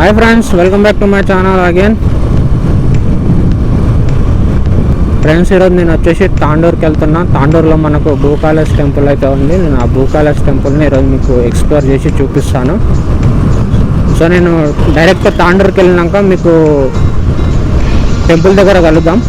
Hi friends, welcome back to my channel again. Friends, ఈరోజు నేను వచ్చేసి తాండూరుకి వెళ్తున్నా. తాండూరులో మనకు భూకాళేశ్ టెంపుల్ అయితే ఉంది. నేను ఆ భూకాళేశ్ టెంపుల్ని ఈరోజు మీకు ఎక్స్ప్లోర్ చేసి చూపిస్తాను. సో నేను డైరెక్ట్ తాండూరుకి వెళ్ళినాక మీకు టెంపుల్ దగ్గర కలుద్దాం.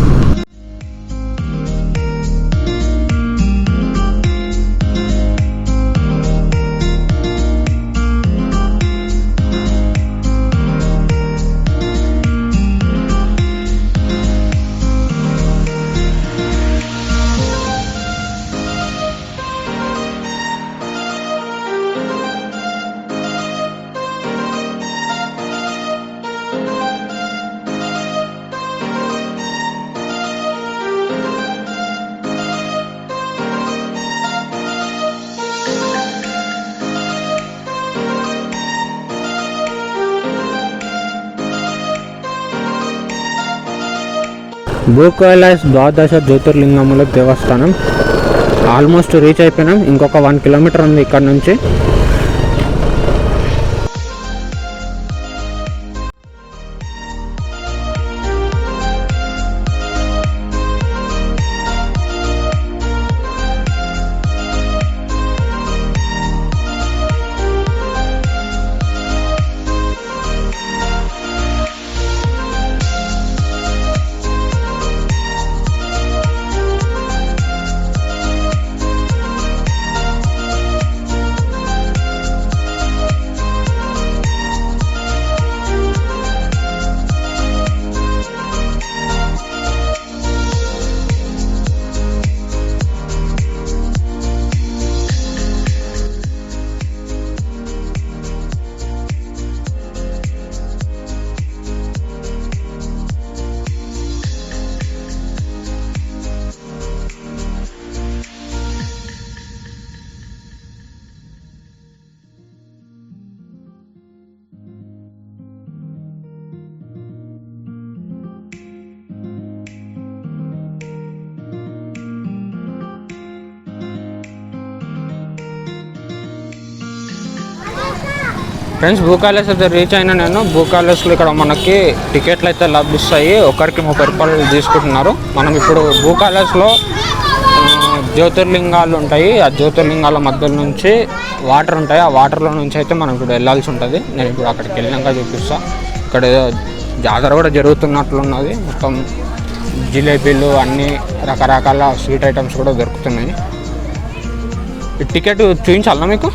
భూకైలాస్ ద్వాదశ జ్యోతిర్లింగముల దేవస్థానం ఆల్మోస్ట్ రీచ్ అయిపోయినాం. ఇంకొక 1 కిలోమీటర్ ఉంది ఇక్కడ నుంచి. ఫ్రెండ్స్, భూకాళేశ్ అయితే రీచ్ అయినా. నేను భూకాళేశ్లో ఇక్కడ మనకి టికెట్లు అయితే లభిస్తాయి. ఒకరికి 30 రూపాయలు తీసుకుంటున్నారు. మనం ఇప్పుడు భూకాళేశ్లో జ్యోతిర్లింగాలు ఉంటాయి. ఆ జ్యోతిర్లింగాల మధ్య నుంచి వాటర్ ఉంటాయి. ఆ వాటర్లో నుంచి అయితే మనం ఇప్పుడు వెళ్ళాల్సి ఉంటుంది. నేను ఇప్పుడు అక్కడికి వెళ్ళినాక చూపిస్తాను. ఇక్కడ జాతర కూడా జరుగుతున్నట్లున్నది. మొత్తం జిలేబీలు అన్నీ రకరకాల స్వీట్ ఐటమ్స్ కూడా దొరుకుతున్నాయి. ఈ టికెట్ చూపించాలన్నా మీకు?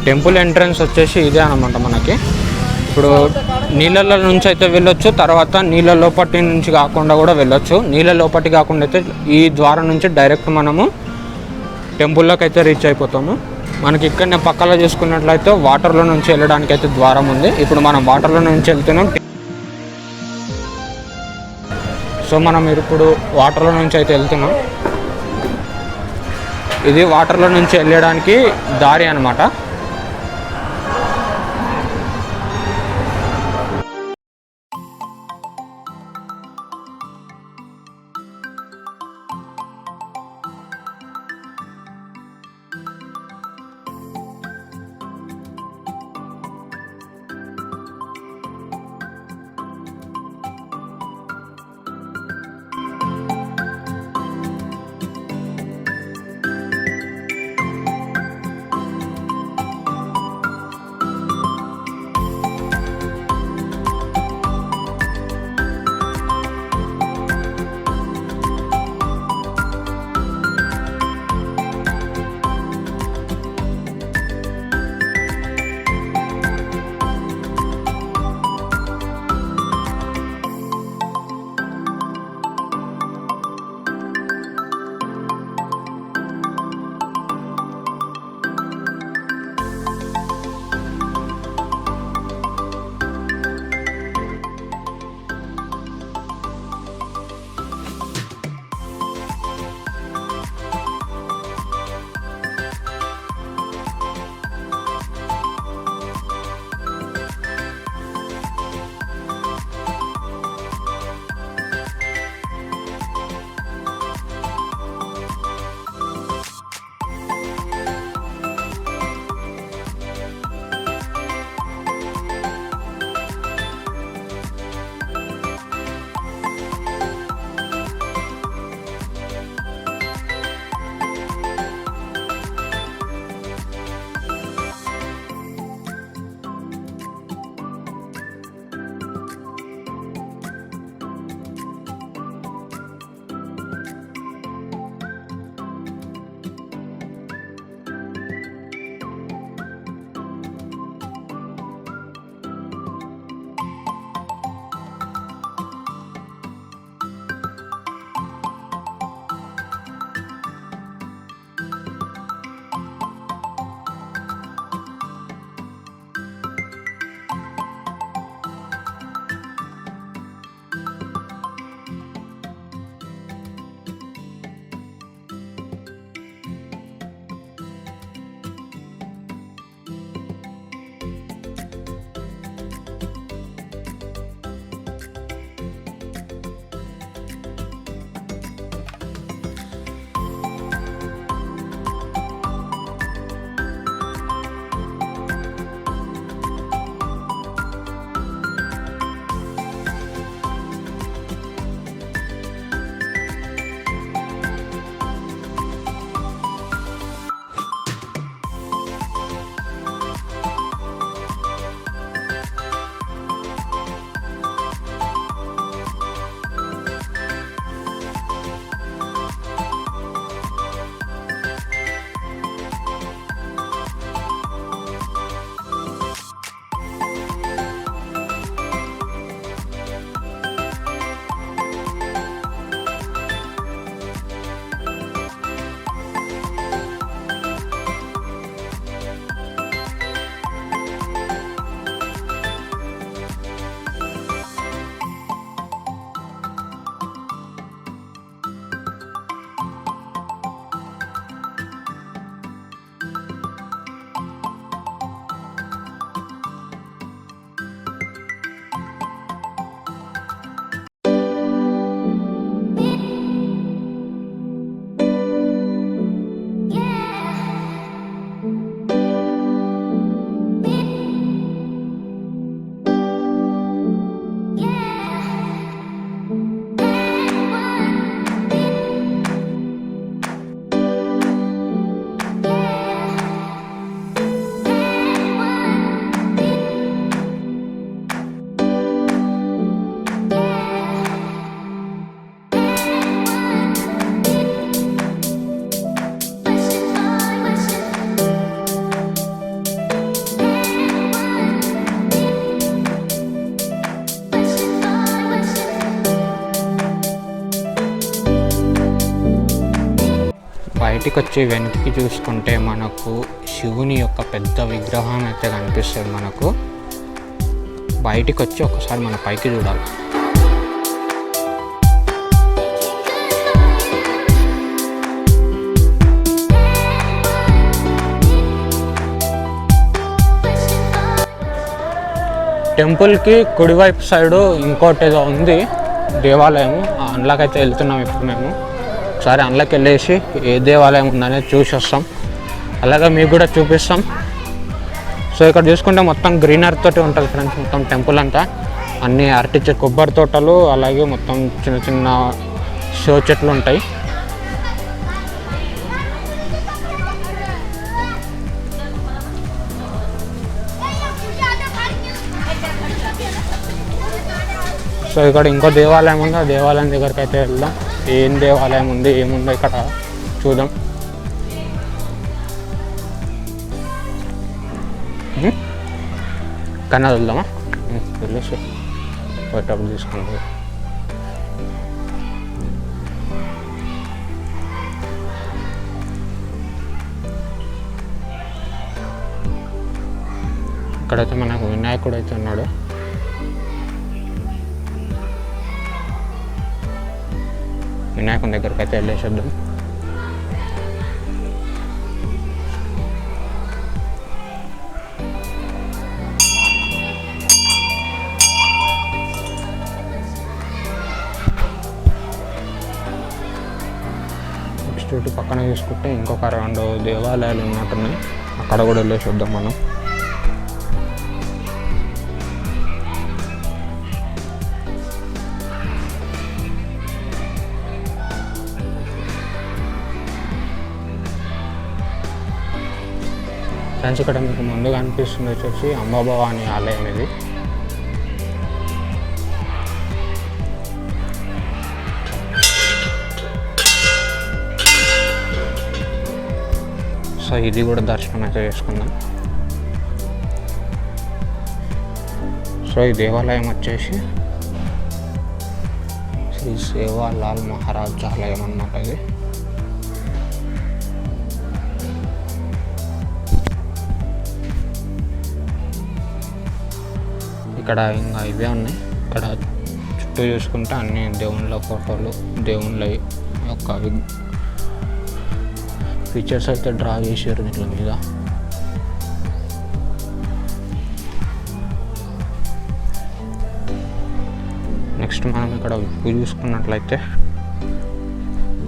టెంపుల్ ఎంట్రన్స్ వచ్చేసి ఇదే అనమాట. మనకి ఇప్పుడు నీళ్ళ నుంచి అయితే వెళ్ళొచ్చు. తర్వాత నీళ్ళ లోపటి నుంచి కాకుండా కూడా వెళ్ళొచ్చు. నీళ్ళ లోపటి కాకుండా అయితే ఈ ద్వారం నుంచి డైరెక్ట్ మనము టెంపుల్లోకి అయితే రీచ్ అయిపోతాము. మనకి ఇక్కడనే పక్కలో చూసుకున్నట్లయితే వాటర్లో నుంచి వెళ్ళడానికి అయితే ద్వారం ఉంది. ఇప్పుడు మనం వాటర్లో నుంచి వెళ్తున్నాం. సో మనం ఇప్పుడు వాటర్లో నుంచి అయితే వెళ్తున్నాం. ఇది వాటర్లో నుంచి వెళ్ళడానికి దారి అన్నమాట. బయటికి వచ్చి వెనక్కి చూసుకుంటే మనకు శివుని యొక్క పెద్ద విగ్రహం అయితే కనిపిస్తుంది. మనకు బయటికి వచ్చి ఒకసారి మన పైకి చూడాలి. టెంపుల్కి కుడివైపు సైడు ఇంకోటి ఏదో ఉంది దేవాలయం. అందులోకైతే వెళ్తున్నాం ఇప్పుడు మేము. ఒకసారి అందులోకి వెళ్ళేసి ఏ దేవాలయం ఉందనేది చూసి వస్తాం. అలాగే మీకు కూడా చూపిస్తాం. సో ఇక్కడ చూసుకుంటే మొత్తం గ్రీనరీ తోటి ఉంటుంది ఫ్రెండ్స్. మొత్తం టెంపుల్ అంతా అన్ని అరటి కొబ్బరి తోటలు, అలాగే మొత్తం చిన్న చిన్న షో చెట్లు ఉంటాయి. సో ఇక్కడ ఇంకో దేవాలయం ఉంది. ఆ దేవాలయం దగ్గరికి అయితే వెళ్దాం. ఏం దేవాలయం ఉంది, ఏముందో ఇక్కడ చూద్దాం. కన్నా వెళ్దామా? వెళ్ళేసి పోయేటప్పుడు తీసుకుంది. ఇక్కడైతే మనకు వినాయకుడు అయితే ఉన్నాడు. వినాయకుని దగ్గరికి అయితే వెళ్ళేసేద్దాం. నెక్స్ట్ ఇటు పక్కన చూసుకుంటే ఇంకొక 2 దేవాలయాలు ఉన్నట్టున్నాయి. అక్కడ కూడా వెళ్ళేసేద్దాం మనం. ఫ్రెండ్స్ ఇక్కడ మీకు ముందుగా అనిపిస్తుంది వచ్చేసి అంబాభవాని ఆలయం ఇది. సో ఇది కూడా దర్శనం అయితే చేసుకుందాం. సో ఈ దేవాలయం వచ్చేసి శ్రీ సేవాలాల్ మహారాజ్ ఆలయం అన్నమాట. ఇది ఇక్కడ ఇంకా ఇవే ఉన్నాయి. ఇక్కడ చుట్టూ చూసుకుంటే అన్ని దేవుళ్ళ ఫోటోలు, దేవుళ్ళ యొక్క ఫీచర్స్ అయితే డ్రా చేసారు దీంట్లో మీద. నెక్స్ట్ మనం ఇక్కడ వ్యూ చూసుకున్నట్లయితే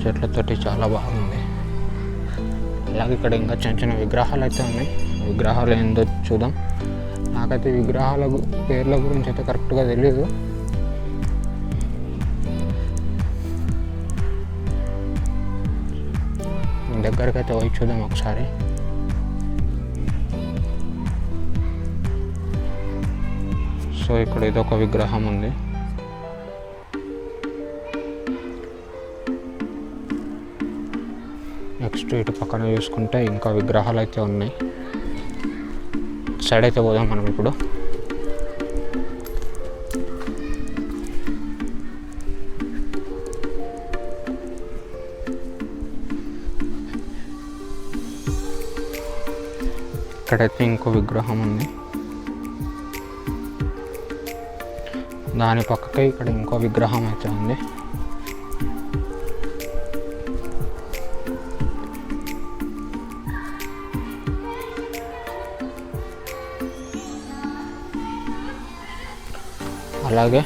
చెట్లతోటి చాలా బాగుంది. అలాగే ఇక్కడ ఇంకా చిన్న చిన్న విగ్రహాలు అయితే ఉన్నాయి. విగ్రహాలు ఏందో చూద్దాం. నాకైతే విగ్రహాల పేర్ల గురించి అయితే కరెక్ట్గా తెలియదు. దగ్గరికి అయితే పోయి చూద్దాం ఒకసారి. సో ఇక్కడ ఇదొక విగ్రహం ఉంది. నెక్స్ట్ ఇటు పక్కన చూసుకుంటే ఇంకా విగ్రహాలు అయితే ఉన్నాయి. సైడ్ అయితే పోదాం మనం ఇప్పుడు. ఇక్కడైతే ఇంకో విగ్రహం ఉంది. దాని పక్కకి ఇక్కడ ఇంకో విగ్రహం అయితే ఉంది. అలాగే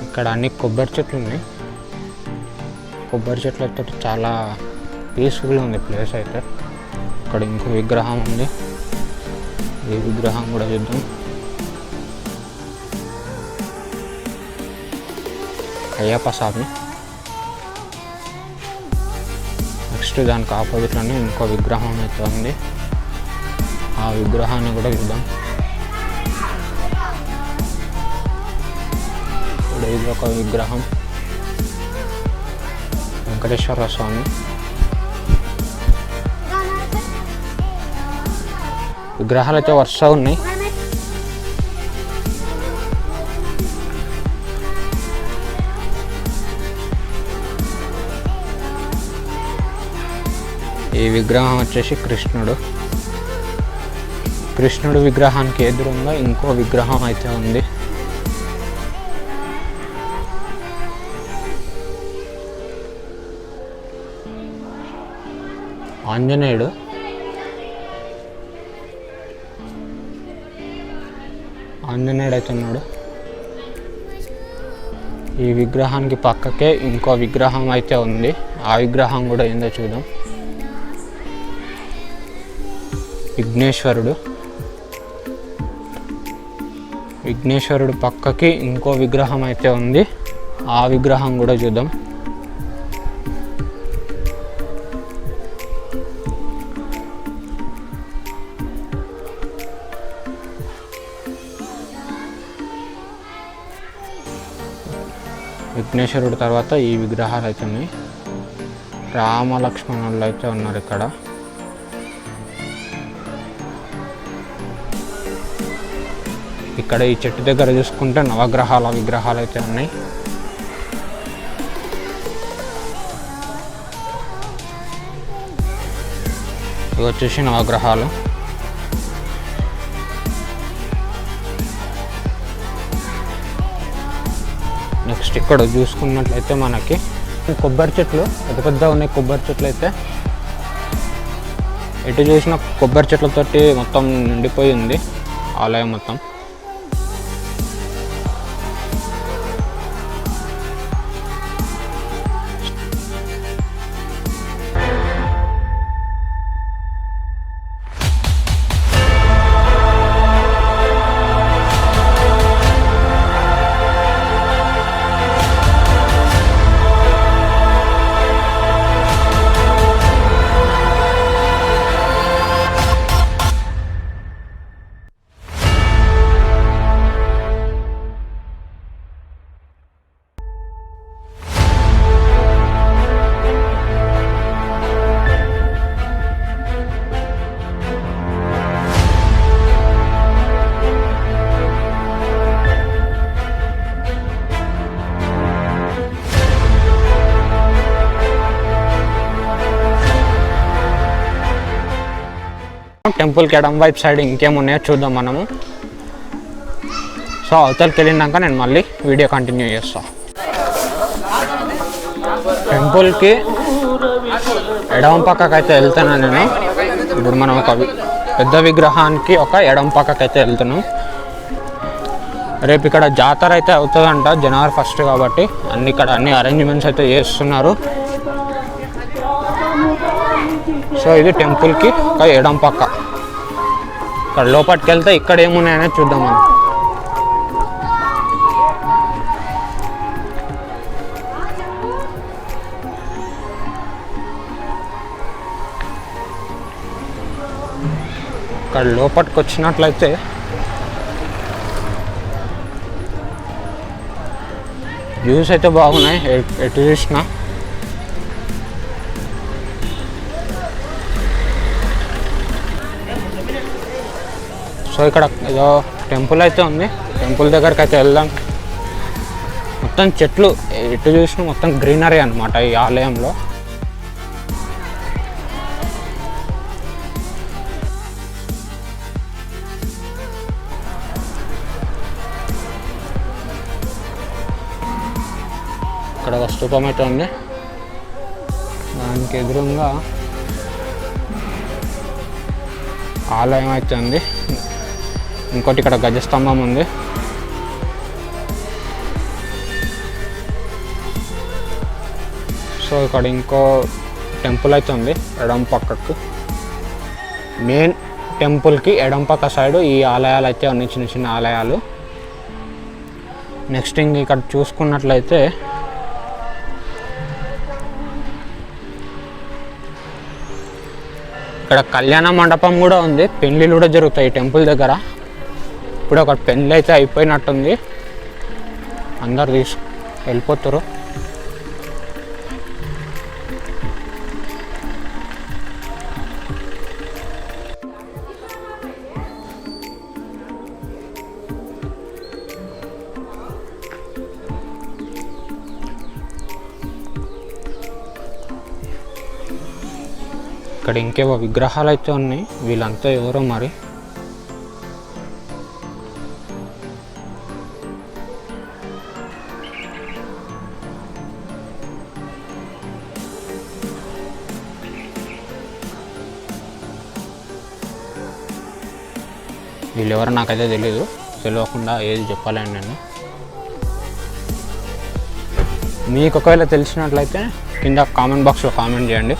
ఇక్కడ అన్ని కొబ్బరి చెట్లు ఉన్నాయి. కొబ్బరి చెట్లతో చాలా పీస్ఫుల్గా ఉంది ప్లేస్ అయితే. ఇక్కడ ఇంకో విగ్రహం ఉంది. ఈ విగ్రహం కూడా చూద్దాం. అయ్యప్ప స్వామి. నెక్స్ట్ దానికి ఆపోజిట్లోనే ఇంకో విగ్రహం అయితే ఉంది. ఆ విగ్రహాన్ని కూడా చూద్దాం. ఇది ఒక విగ్రహం, వెంకటేశ్వర స్వామి. విగ్రహాలు అయితే వరుసగా ఉన్నాయి. ఈ విగ్రహం వచ్చేసి కృష్ణుడు విగ్రహానికి ఎదురుగా ఇంకో విగ్రహం అయితే ఉంది. ఆంజనేయుడు అయితే ఉన్నాడు. ఈ విగ్రహానికి పక్కకే ఇంకో విగ్రహం అయితే ఉంది. ఆ విగ్రహం కూడా ఏందో చూద్దాం. విఘ్నేశ్వరుడు పక్కకి ఇంకో విగ్రహం అయితే ఉంది. ఆ విగ్రహం కూడా చూద్దాం. విఘ్నేశ్వరుడు తర్వాత ఈ విగ్రహాలు అయితే ఉన్నాయి. రామ లక్ష్మణులు అయితే ఉన్నారు ఇక్కడ. ఇక్కడ ఈ చెట్టు దగ్గర చూసుకుంటే నవగ్రహాల విగ్రహాలు అయితే ఉన్నాయి. ఇవి వచ్చేసి నవగ్రహాలు. నెక్స్ట్ ఇక్కడ చూసుకున్నట్లయితే మనకి కొబ్బరి చెట్లు పెద్ద పెద్ద ఉన్నాయి. కొబ్బరి చెట్లు అయితే ఎటు చూసిన కొబ్బరి చెట్లతోటి మొత్తం నిండిపోయి ఉంది ఆలయం మొత్తం. టెంపుల్కి ఎడం వైపు సైడ్ ఇంకేమున్నాయో చూద్దాం మనము. సో అవతలకి వెళ్ళినాక నేను మళ్ళీ వీడియో కంటిన్యూ చేస్తాను. టెంపుల్కి ఎడమ పక్కకి అయితే వెళ్తాను నేను. ఇప్పుడు మనం ఒక పెద్ద విగ్రహానికి ఒక ఎడమ పక్కకి అయితే వెళ్తున్నాం. రేపు ఇక్కడ జాతర అయితే అవుతుందంట జనవరి 1 కాబట్టి ఇక్కడ అన్ని అరేంజ్మెంట్స్ అయితే చేస్తున్నారు. సో ఇది టెంపుల్కి ఒక ఎడం పక్క. ఇక్కడ లోపలికి వెళ్తే ఇక్కడ ఏమున్నాయనే చూద్దాం మనం. ఇక్కడ లోపలికి వచ్చినట్లయితే వ్యూస్ అయితే బాగున్నాయి ఎటు చూసినా. సో ఇక్కడ ఏదో టెంపుల్ అయితే ఉంది. టెంపుల్ దగ్గరికి అయితే వెళ్దాం. మొత్తం చెట్లు ఎటు చూసినా మొత్తం గ్రీనరీ అన్నమాట ఈ ఆలయంలో. ఇక్కడ ఒక స్తూపం అయితే ఉంది. దానికి ఎదురుగా ఆలయం అయితే ఉంది. ఇంకోటి ఇక్కడ గజస్తంభం ఉంది. సో ఇక్కడ ఇంకో టెంపుల్ అయితే ఉంది ఎడం పక్కకు. మెయిన్ టెంపుల్కి ఎడం పక్క సైడు ఈ ఆలయాలు అయితే ఉన్నాయి, చిన్న చిన్న ఆలయాలు. నెక్స్ట్ ఇక్కడ చూసుకున్నట్లయితే ఇక్కడ కళ్యాణ మండపం కూడా ఉంది. పెళ్ళిళ్ళు కూడా జరుగుతాయి ఈ టెంపుల్ దగ్గర. ఇప్పుడు ఒక పెళ్ళి అయితే అయిపోయినట్టుంది. అందరు వెళ్ళిపోతారు. ఇక్కడ ఇంకేవో విగ్రహాలు అయితే ఉన్నాయి. వీళ్ళంతా ఎవరో మరి. వీళ్ళెవరో నాకైతే తెలియకుండా ఏది చెప్పాలండి నేను. మీకు ఒకవేళ తెలిసినట్లయితే కింద కామెంట్ బాక్స్లో కామెంట్ చేయండి.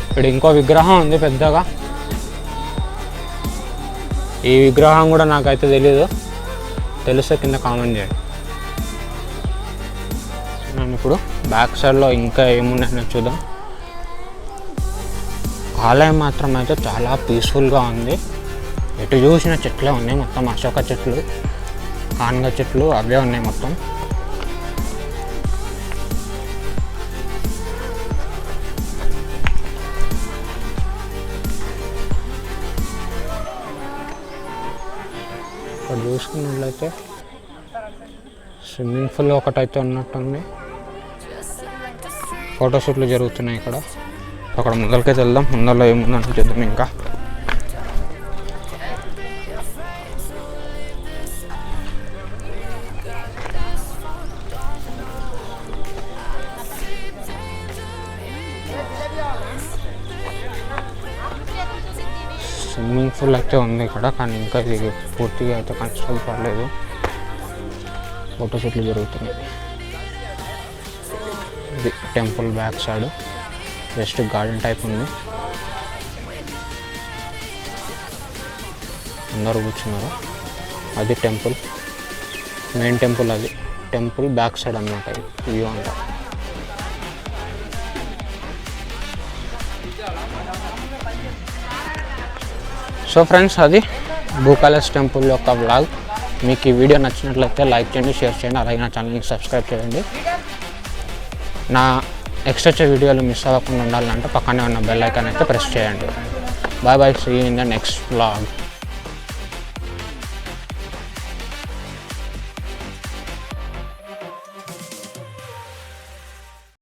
ఇక్కడ ఇంకో విగ్రహం ఉంది పెద్దగా. ఈ విగ్రహం కూడా నాకైతే తెలిస్తే కింద కామెంట్ చేయండి. నేను ఇప్పుడు బ్యాక్ సైడ్లో ఇంకా ఏమున్నాయో చూద్దాం. ఆలయం మాత్రం అయితే చాలా పీస్ఫుల్గా ఉంది. ఎటు చూసిన చెట్లే ఉన్నాయి. మొత్తం అశోక చెట్లు, కాన్గ చెట్లు అవే ఉన్నాయి మొత్తం. ఇక్కడ చూసుకున్నట్లయితే స్విమ్మింగ్ పూల్ ఒకటైతే ఉన్నట్టుంది. ఫోటోషూట్లు జరుగుతున్నాయి ఇక్కడ. అక్కడ ముందరికైతే వెళ్దాం. ముందరలో ఏముందని చూద్దాం. ఇంకా స్విమ్మింగ్ పూల్ అయితే ఉంది ఇక్కడ, కానీ ఇంకా ఇది పూర్తిగా అయితే కన్స్ట్రక్ట్ కాలేదు. ఫోటోషూట్లు జరుగుతున్నాయి. ఇది temple back side just garden type ఉంది. అందరూ కూర్చున్నారు. అది టెంపుల్, మెయిన్ టెంపుల్. అది టెంపుల్ బ్యాక్ సైడ్ అన్నమాట వ్యూ అంతా. సో ఫ్రెండ్స్, అది భూకాళహస్తి టెంపుల్ యొక్క వ్లాగ్. మీకు ఈ వీడియో నచ్చినట్లయితే లైక్ చేయండి, షేర్ చేయండి, అలాగే నా ఛానల్ని సబ్స్క్రైబ్ చేయండి. నా నెక్స్ట్ వచ్చే వీడియోలు మిస్ అవ్వకుండా ఉండాలంటే పక్కనే ఉన్న బెల్ ఐకాన్ అయితే ప్రెస్ చేయండి. Bye bye, see you in the next vlog.